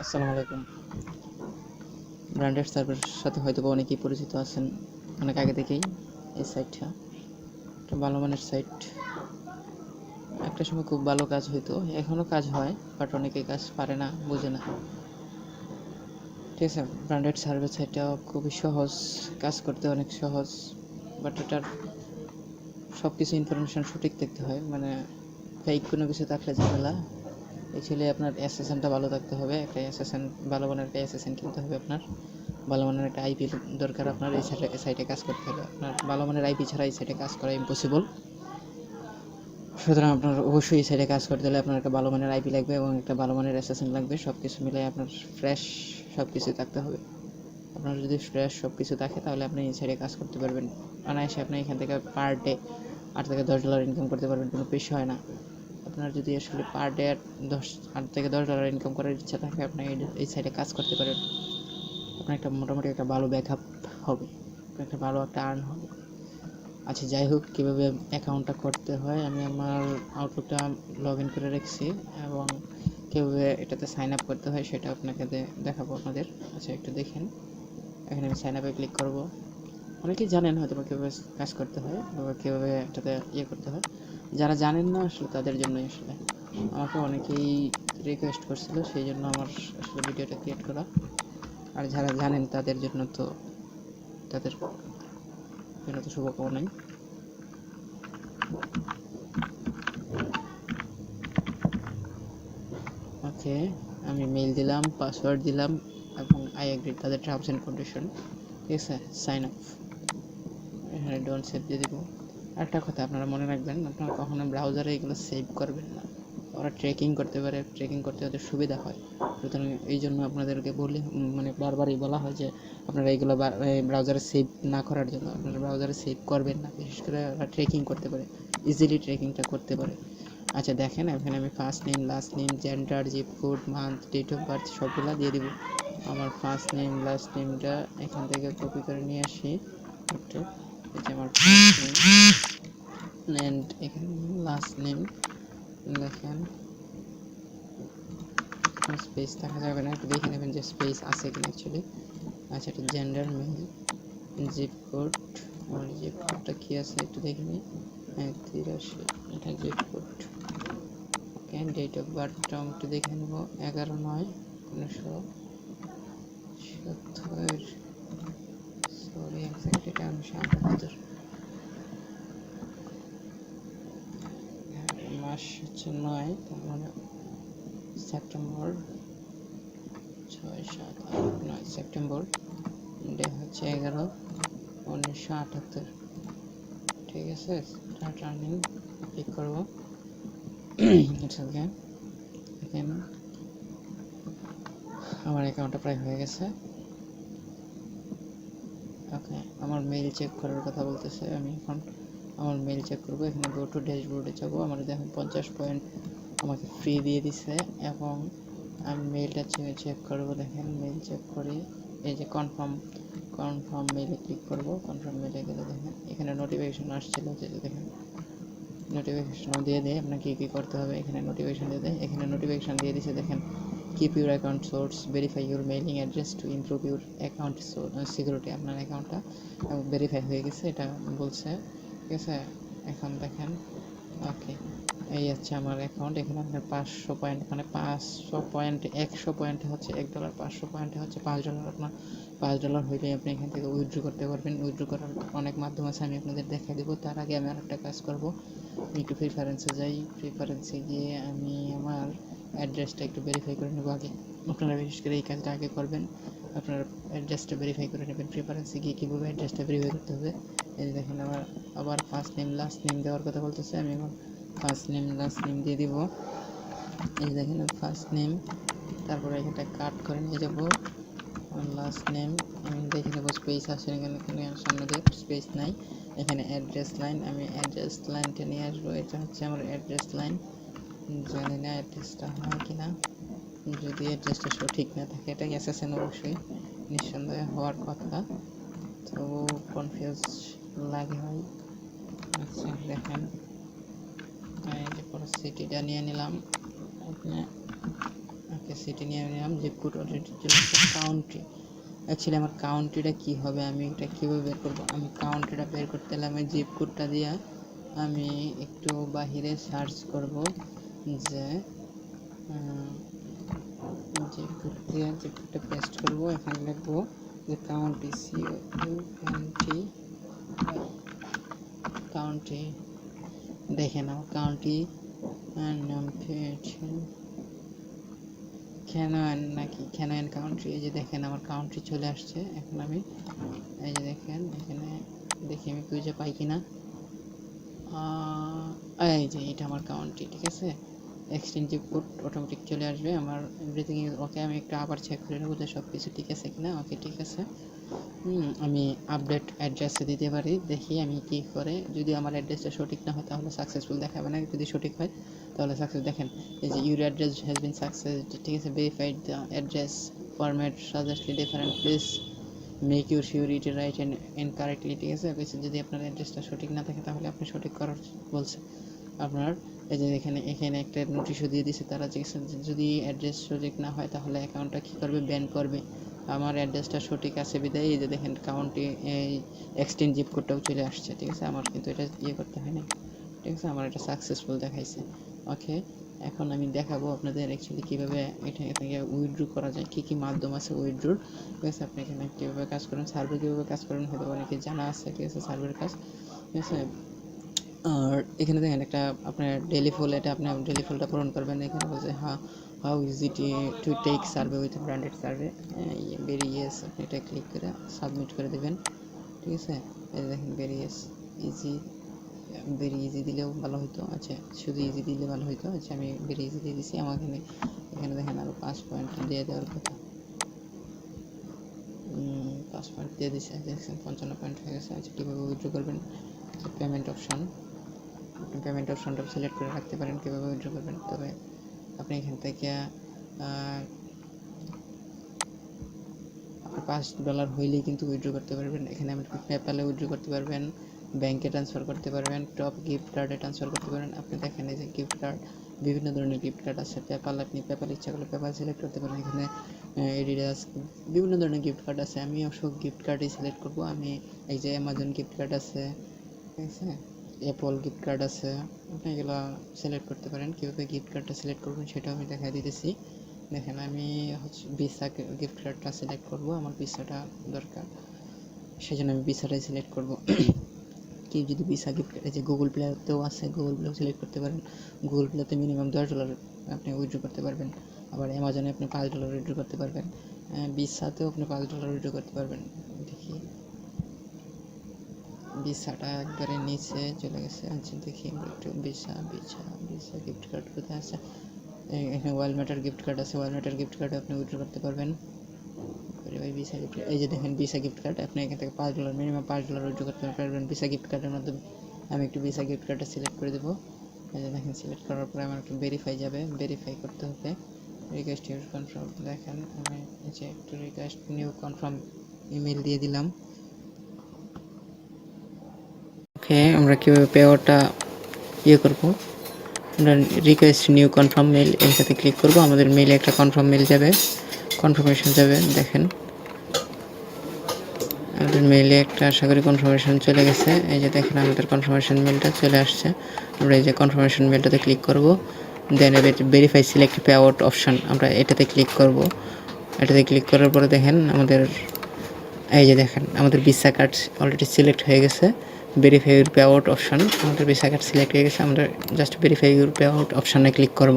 আসসালামু আলাইকুম। ব্র্যান্ডেড সার্ভের সাথে হয়তো বা অনেকেই পরিচিত আছেন অনেক আগে থেকেই। এই সাইটটা একটা ভালো মানের সাইট। একটা সময় খুব ভালো কাজ হইতো, এখনও কাজ হয়, বাট অনেকে কাজ পারে না, বোঝে না। ঠিক আছে, ব্র্যান্ডেড সার্ভের সাইটটা খুবই সহজ, কাজ করতে অনেক সহজ, বাট এটার সব কিছু ইনফরমেশান সঠিক দেখতে হয়, মানে ফেক কোনো কিছু থাকলে ঝামেলা। অ্যাকচুয়ালি আপনার অ্যাসেসেনটা ভালো থাকতে হবে, একটা অ্যাসেসেন, ভালো মানের একটা অ্যাসেসেন কিনতে হবে আপনার। ভালো মানের একটা আইপি দরকার আপনার এই সাইটে কাজ করতে হলে। আপনার ভালো মানের আইপি ছাড়া এই সাইটে কাজ করা ইম্পসিবল। সুতরাং আপনার অবশ্যই এই সাইটে কাজ করতে হলে আপনার একটা ভালো মানের আইপি লাগবে এবং একটা ভালো মানের অ্যাসেসেন্ট লাগবে। সব কিছু মিলে আপনার ফ্রেশ সব কিছু থাকতে হবে। আপনার যদি ফ্রেশ সব কিছু থাকে তাহলে আপনি এই সাইটে কাজ করতে পারবেন অনায়াসে। আপনি এখান থেকে পার ডে $8 থেকে $10 ইনকাম করতে পারবেন, কোনো পেশা হয় না। আপনার যদি আসলে পার ডে $8 থেকে $10 ইনকাম করার ইচ্ছা থাকে, আপনি এই সাইটে কাজ করতে পারেন। আপনার একটা মোটামুটি একটা ভালো ব্যাকআপ হবে, একটা ভালো একটা আর্ন হবে। আচ্ছা, যাই হোক, কীভাবে অ্যাকাউন্টটা করতে হয় আমি আমার আউটলুকটা লগ ইন করে রেখেছি এবং কীভাবে এটাতে সাইন আপ করতে হয় সেটা আপনাকে দেখাবো আপনাদের। আচ্ছা, একটু দেখেন। এখানে আমি সাইন আপে ক্লিক করব। অনেকেই জানেন হয়তো বা কীভাবে কাজ করতে হয় বা কীভাবে এটাতে করতে হয়। যারা জানেন না আসলে তাদের জন্যই আসলে আমাকে অনেকেই রিকোয়েস্ট করছিল, সেই জন্য আমার আসলে ভিডিওটা ক্রিয়েট করা। আর যারা জানেন তাদের জন্য তো শুভকামনাই। ওকে, আমি মেইল দিলাম, পাসওয়ার্ড দিলাম এবং আই এগ্রি তাদের টার্মস অ্যান্ড কন্ডিশন। ঠিক আছে, সাইন আপ। এখানে ডোন্ট সেভ দিয়ে দিব। একটা কথা আপনারা মনে রাখবেন, আপনারা কখনো ব্রাউজারে এগুলো সেভ করবেন না। ওরা ট্রেকিং করতে পারে, ট্রেকিং করতে ওদের সুবিধা হয়। সুতরাং এই জন্য আপনাদেরকে বলি, মানে বারবারই বলা হয় যে আপনারা এইগুলো ব্রাউজারে সেভ না করার জন্য। আপনারা ব্রাউজারে সেভ করবেন না, বিশেষ করে ওরা ট্রেকিং করতে পারে, ইজিলি ট্রেকিংটা করতে পারে। আচ্ছা দেখেন, এখানে আমি first name, last name, gender, zip code, month, date of birth সবগুলো দিয়ে দিব। আমার ফার্স্ট নেম লাস্ট নেমটা এখান থেকে কপি করে নিয়ে আসি একটু। এই যে আমার ফার্স্ট নেম অ্যান্ড এখানে লাস্ট নেম দেখেন, স্পেস থাকা যাবে না, একটু দেখে নেবেন যে স্পেস আছে কিনা অ্যাকচুয়ালি। আচ্ছা, এটা জেন্ডার মেল, জিপ কোড, আমার জিপ কোডটা কী আছে একটু দেখে নিই। 83, এটা zip code. Okay, date of বার্থটা একটু দেখে নেব, 11/9/1970। সরি, এক্সাক্ট এটা 1978। মাস হচ্ছে 9, তার মানে সেপ্টেম্বর, 6, 7, 8, 9 সেপ্টেম্বর। ডে হচ্ছে 11/1978। ঠিক আছে, স্টার্ট আর্নিং ক্লিক করবো। It's okay. এখানে আমার অ্যাকাউন্টটা প্রায় হয়ে গেছে। ওকে, আমার মেইল চেক করার কথা বলতেছে, আমি এখন আমার মেইল চেক করবো। এখানে গো টু ড্যাশবোর্ডে যাবো। আমার দেখুন 50 পয়েন্ট আমাকে ফ্রি দিয়ে দিছে এবং আমি মেইলটা চেক করবো। দেখেন, মেইল চেক করি, এই যে কনফার্ম মেইলে ক্লিক করবো। কনফার্ম মেইলে গেলে দেখেন এখানে নোটিফিকেশন আসছিল, যে দেখেন নোটিফিকেশনও দিয়ে দেয় আপনাকে কী করতে হবে। এখানে নোটিফিকেশন দিয়ে দেয়, এখানে নোটিফিকেশন দিয়ে দিছে দেখেন, keep your account source, verify your mailing address to improve your account security. আপনার অ্যাকাউন্টটা ভেরিফাই হয়ে গেছে এটা বলছে। ঠিক আছে, এখন দেখেন। ওকে, এই হচ্ছে আমার অ্যাকাউন্ট। এখানে আপনার 500 পয়েন্ট, মানে 500 পয়েন্ট, 100 পয়েন্টে হচ্ছে $1, 500 পয়েন্টে হচ্ছে $5। আপনার $5 হইলে আপনি এখান থেকে উইথড্র করতে পারবেন। উইথড্র করার অনেক মাধ্যম আছে, আমি আপনাদের দেখাই দেবো। তার আগে আমি আরেকটা কাজ করব, আমি একটু প্রিফারেন্সে যাই। প্রিফারেন্সে গিয়ে আমি আমার অ্যাড্রেসটা একটু ভেরিফাই করে নেবো আগে। আপনারা বিশেষ করে এই কাজটা আগে করবেন, আপনার অ্যাড্রেসটা ভেরিফাই করে নেবেন। প্রিফারেন্সে গিয়ে কীভাবে অ্যাড্রেসটা ভেরিফাই করতে হবে, এই দেখেন আমার আবার ফার্স্ট নেম লাস্ট নেম দেওয়ার কথা বলতেছে। আমি এখন ফার্স্ট নেম লাস্ট নেম দিয়ে দিব। এই দেখেন ফার্স্ট নেম, তারপরে এখানটা কাট করে নিয়ে যাব লাস্ট নেম। আমি দেখে নেবো স্পেস আছে এখানে, সামনে দিয়ে স্পেস নাই। এখানে অ্যাড্রেস লাইন, আমি অ্যাড্রেস লাইনটা নিয়ে আসবো। এটা হচ্ছে আমার অ্যাড্রেস লাইন। জানি না অ্যাড্রেসটা হয় কি না, যদি অ্যাড্রেসটা সঠিক না থাকে, এটা এসএসএন অবশ্যই নিঃসন্দেহে হওয়ার কথা, তো কনফিউজ লাগে হয়। আচ্ছা দেখেন, এই যে পুরো সিটিটা নিয়ে নিলাম। আপনি ওকে, ওকে সিটি নিয়ে নিলাম, জিপ কোড অলরেডি চলে আসছে। কাউন্ট্রি, অ্যাকচুয়ালি আমার কাউন্ট্রিটা কী হবে, আমি এটা কীভাবে বের করবো? আমি কাউন্ট্রিটা বের করতে হলে আমি জিপ কোডটা দিয়ে আমি একটু বাহিরে সার্চ করব যে জিপ কোড দিয়ে জিপ কোডটা পেস্ট করবো, এখানে লিখবো যে কাউন্ট্রি, COUNT, কাউন্ট্রি। দেখেন আমার কাউন্ট্রি নাম পেয়েছেন ক্যানোয়ান নাকি ক্যানোয়ান কাউন্ট্রি। এই যে দেখেন আমার কাউন্ট্রি চলে আসছে। এখন আমি এই যে দেখেন এখানে দেখি আমি খুঁজে পাই কিনা। এই যে এটা আমার কাউন্ট্রি, ঠিক আছে। এক্সটেনজিভ কোড অটোমেটিক চলে আসবে, আমার এভরিথিং ইজ ওকে। আমি একটু আবার চেক করে নেবো যে সব কিছু ঠিক আছে কিনা। ওকে ঠিক আছে। আমি আপডেট অ্যাড্রেসে দিতে পারি, দেখি আমি কি করে। যদি আমার অ্যাড্রেসটা সঠিক না হয় তাহলে সাকসেসফুল দেখাবে না, যদি সঠিক হয় তাহলে সাকসেস। দেখেন এই যে your address has been success, ঠিক আছে। ভেরিফাইড দ্য অ্যাড্রেস ফরম্যাট সাজেস্টলি different, please make your sure it right and correctly, ঠিক আছে। যদি আপনার অ্যাড্রেসটা সঠিক না থাকে তাহলে আপনি সঠিক করার বলছে আপনার। এই যে এখানে একটা নোটিশও দিয়ে দিছে তারা, যদি অ্যাড্রেস সঠিক না হয় তাহলে অ্যাকাউন্টটা কী করবে, ব্যান করবে। আমার অ্যাড্রেসটা সঠিক আছে বিদায় এই যে দেখেন কাউন্টে এই এক্সটেন্ড জিপ কোডটাও চলে আসছে, ঠিক আছে। আমার কিন্তু এটা করতে হয় না, ঠিক আছে। আমার এটা সাকসেসফুল দেখাইছে। ওকে, এখন আমি দেখাবো আপনাদের অ্যাকচুয়ালি কীভাবে এটা থেকে উইথড্র করা যায়, কী কী মাধ্যম আছে উইথড্রোর, ঠিক আছে। আপনি এখানে কীভাবে কাজ করেন, সার্ভে কীভাবে কাজ করেন হয়তো অনেকে জানা আছে, ঠিক আছে, সার্ভের কাজ, ঠিক আছে। আর এখানে দেখেন একটা আপনার ডেলি ফল, এটা আপনি ডেলি ফলটা পূরণ করবেন। এখানে বলছে how easy to take survey with branded survey, very yes. আপনি এটা ক্লিক করে সাবমিট করে দেবেন, ঠিক আছে। এই দেখেন ভেরি ইজি দিলেও ভালো হতো। আচ্ছা, শুধু ইজি দিলে ভালো হতো। আচ্ছা, আমি ভেরি ইজি দিয়ে দিচ্ছি। আমার এখানে দেখেন আরও 5 পয়েন্ট দিয়ে দেওয়ার কথা, 5 পয়েন্ট দিয়ে দিচ্ছে, দেখছেন 55 পয়েন্ট হয়ে গেছে। আচ্ছা, কীভাবে উইথড্র করবেন, পেমেন্ট অপশান, আপনি পেমেন্ট অপশানটা সিলেক্ট করে রাখতে পারেন কীভাবে উইথড্র করবেন। তবে আপনি এখান থেকে $5 হইলেই কিন্তু উইথড্র করতে পারবেন। এখানে আপনি পেপ্যালে উইথড্র করতে পারবেন, ব্যাংকে ট্রান্সফার করতে পারবেন, টপ গিফট কার্ডে ট্রান্সফার করতে পারেন। আপনি দেখেন এই যে গিফট কার্ড, বিভিন্ন ধরনের গিফট কার্ড আছে। আপনি পেপ্যাল ইচ্ছা করলে পেপ্যাল সিলেক্ট করতে পারেন। এখানে এডিডাস বিভিন্ন ধরনের গিফট কার্ড আছে। আমি অবশ্য গিফট কার্ডই সিলেক্ট করব। আমি এই যে অ্যামাজন গিফট কার্ড আছে, ঠিক আছে, অ্যাপল গিফট কার্ড আছে, আপনি এগুলো সিলেক্ট করতে পারেন। কীভাবে গিফট কার্ডটা সিলেক্ট করবেন সেটাও আমি দেখাই দিতেছি। দেখেন আমি হচ্ছে ভিসা গিফট কার্ডটা সিলেক্ট করব, আমার ভিসাটা দরকার, সেজন্য আমি ভিসাটাই সিলেক্ট করব। কেউ যদি ভিসা গিফট কার্ড, যে গুগল প্লেতেও আছে, গুগল প্লেও সিলেক্ট করতে পারেন। গুগল প্লেতে মিনিমাম $10 আপনি উইথড্র করতে পারবেন। আবার অ্যামাজনে আপনি $5 উইথড্র করতে পারবেন। ভিসাতেও আপনি $5 উইথড্র করতে পারবেন। দেখি ভিসাটা একবারে নিচে চলে গেছে। আচ্ছা, দেখি একটু ভিসা গিফট কার্ড কোথায় আছে। এখানে ওয়ালমেটার গিফট কার্ড আছে, ওয়ালমেটার গিফট কার্ডে আপনি উইথড্র করতে পারবেন। ভিসা গিফট, এই যে দেখেন ভিসা গিফট কার্ড, আপনি এখান থেকে $5 মিনিমাম $5 উইথড্র করতে পারবেন ভিসা গিফট কার্ডের মাধ্যমে। আমি একটু ভিসা গিফট কার্ডটা সিলেক্ট করে দেবো। এই যে দেখেন সিলেক্ট করার পরে আমার একটু ভেরিফাই যাবে, ভেরিফাই করতে হবে। রিকোয়েস্ট ইউর কনফার্ম, দেখেন আমি এই যে একটু রিকোয়েস্ট নিউ কনফার্ম ইমেল দিয়ে দিলাম। ওকে, আমরা কীভাবে পেওয়ারটা করবো, আমরা রিকোয়েস্ট নিউ কনফার্ম মেল এর সাথে ক্লিক করব। আমাদের মেইলে একটা কনফার্ম মেল যাবে, কনফার্মেশন যাবে। দেখেন আমাদের মেইলে একটা আশা করি কনফার্মেশন চলে গেছে। এই যে দেখেন আমাদের কনফার্মেশন মেলটা চলে আসছে। আমরা এই যে কনফার্মেশন মেলটাতে ক্লিক করব, then verify select pay out option, আমরা এটাতে ক্লিক করব। এটাতে ক্লিক করার পরে দেখেন আমাদের এই যে দেখেন আমাদের ভিসা কার্ড অলরেডি সিলেক্ট হয়ে গেছে। Verify your pay out option, আমাদের ভিসা কার্ড সিলেক্ট হয়ে গেছে। আমরা just verify your pay out অপশানে ক্লিক করব।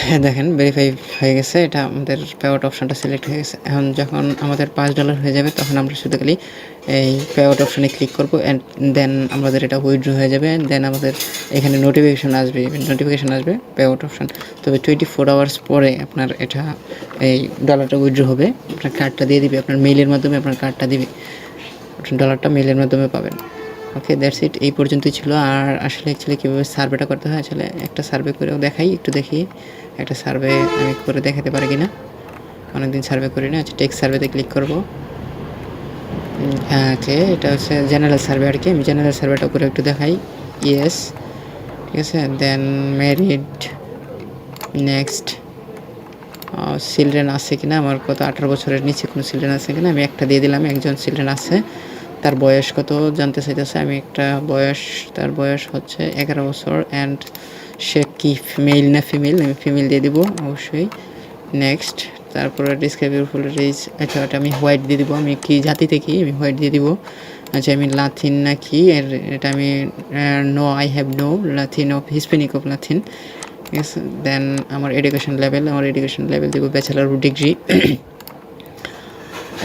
হ্যাঁ, দেখেন ভেরিফাই হয়ে গেছে, এটা আমাদের পে আউট অপশানটা সিলেক্ট হয়ে গেছে। এখন যখন আমাদের $5 হয়ে যাবে তখন আমরা শুধু খালি এই পে আউট অপশানে ক্লিক করব, অ্যান্ড দেন আমাদের এটা উইথড্র হয়ে যাবে। দেন আমাদের এখানে নোটিফিকেশান আসবে পে আউট অপশান। তবে 24 আওয়ার্স পরে আপনার এটা এই ডলারটা উইথড্র হবে। আপনার কার্ডটা দিয়ে দিবে, আপনার মেইলের মাধ্যমে আপনার কার্ডটা দিবে, ডলারটা মেইলের মাধ্যমে পাবেন। ওকে, দ্যাটস ইট, এই পর্যন্তই ছিল। আর আসলে অ্যাকচুয়ালি কীভাবে সার্ভেটা করতে হয়, আসলে একটা সার্ভে করেও দেখাই, একটু দেখি একটা সার্ভে আমি করে দেখাতে পারি কিনা, অনেকদিন সার্ভে করি না। আচ্ছা, টেক্সট সার্ভেতে ক্লিক করব। হ্যাঁ, ওকে, এটা হচ্ছে জেনারেল সার্ভে আর কি। আমি জেনারেল সার্ভেটা করে একটু দেখাই। ইয়েস, ঠিক আছে। দেন ম্যারিড, নেক্সট, চিলড্রেন আছে কিনা, আমার কত 18 বছরের নিচে কোনো চিলড্রেন আছে কিনা। আমি একটা দিয়ে দিলাম, একজন চিলড্রেন আছে। তার বয়স কত জানতে চাইতেছে, আমি একটা তার বয়স হচ্ছে 11 বছর। অ্যান্ড সে কি মেল না ফিমেল, আমি ফিমেল দিয়ে দিব অবশ্যই। নেক্সট, তারপরে ডিসক্রাইব ফুল রিচ, আচ্ছা ওটা আমি হোয়াইট দিয়ে দিব। আমি কি জাতিতে কি, আমি হোয়াইট দিয়ে দিব। আচ্ছা আমি লাথিন না কি, এটা আমি no, I have no Latin of Hispanic of Latin. ঠিক আছে। দেন আমার এডুকেশন লেভেল দেবো ব্যাচেলার ডিগ্রি।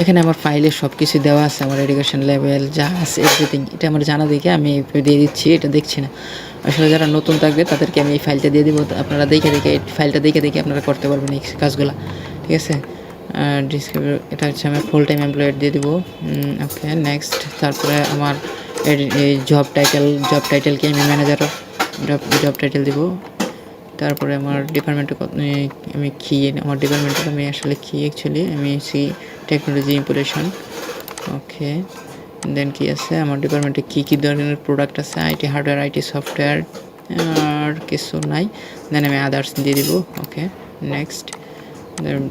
এখানে আমার ফাইলে সব কিছু দেওয়া আছে, আমার এডুকেশন লেভেল যা আছে এভরিথিং। এটা আমার জানা দেখে আমি দিয়ে দিচ্ছি, এটা দেখছি না। আসলে যারা নতুন থাকবে তাদেরকে আমি এই ফাইলটা দিয়ে দিব, আপনারা দেখে এই ফাইলটা দেখে আপনারা করতে পারবেন এই কাজগুলো। ঠিক আছে। এটা হচ্ছে আমি ফুল টাইম এমপ্লয়েড দিয়ে দিব। Okay next. তারপরে আমার এই জব টাইটেলকে আমি ম্যানেজার অফ জব টাইটেল দিব। তারপরে আমার ডিপার্টমেন্টে আমি কি, আমার ডিপার্টমেন্টে আমি আসলে কি অ্যাকচুয়ালি আমি টেকনোলজি ইম্পোর্টেশন। ওকে দেন কি আছে আমার ডিপার্টমেন্টে কী ধরনের প্রোডাক্ট আছে, আইটি হার্ডওয়্যার, আইটি সফটওয়্যার, আর কিছু নাই। দেন আমি আদার্স দিয়ে দিব। Okay next.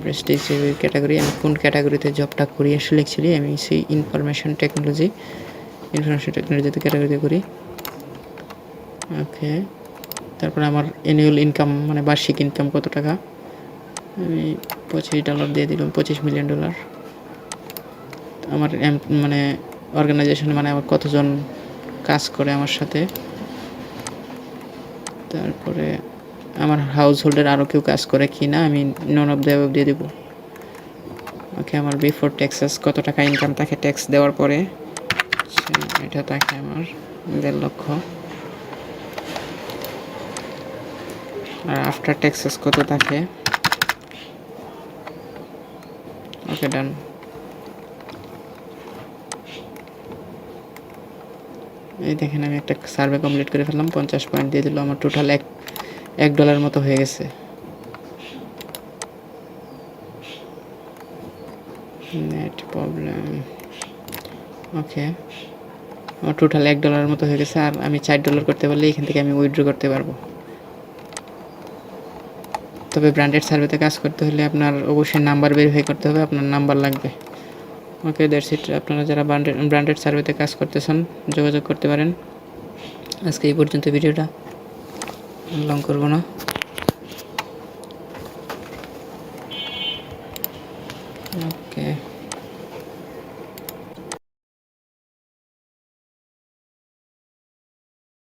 প্রেস্টিজ ক্যাটাগরি, আমি কোন ক্যাটাগরিতে জবটা করি আসলে অ্যাকচুয়ালি আমি সেই ইনফরমেশন টেকনোলজিতে ক্যাটাগরিতে করি। ওকে তারপরে আমার অ্যানুয়াল ইনকাম মানে বার্ষিক ইনকাম কত টাকা, আমি $25 দিয়ে দিলাম, $25 মিলিয়ন। আমার মানে অর্গানাইজেশনে মানে আমার কতজন কাজ করে আমার সাথে। তারপরে আমার হাউস হোল্ডের আরও কেউ কাজ করে কি না, আমি নন অফ দ্য অ্যাবভ দিয়ে দেবো। ওকে আমার বিফোর ট্যাক্সেস কত টাকা ইনকাম থাকে ট্যাক্স দেওয়ার পরে, এটা থাকে আমার 1.5 লক্ষ। আর আফটার ট্যাক্সেস কত থাকে, ওকে ডান। এই দেখেন আমি একটা সার্ভে কমপ্লিট করে ফেললাম, 50 পয়েন্ট দিয়ে দিল, আমার টোটাল $1 মতো হয়ে গেছে। Net problem. ওকে আমার টোটাল $1 মতো হয়ে গেছে। আর আমি $4 করতে পারলে এখান থেকে আমি উইথড্র করতে পারবো। তবে ব্র্যান্ডেড সার্ভেতে কাজ করতে হলে আপনার অবশ্যই নাম্বার ভেরিফাই করতে হবে, আপনার নাম্বার লাগবে। Okay that's it. আপনারা যারা ব্র্যান্ডেড সার্ভেতে কাজ করতেছেন যোগাযোগ করতে পারেন। আজকে এই পর্যন্ত ভিডিওটা লং করবো না।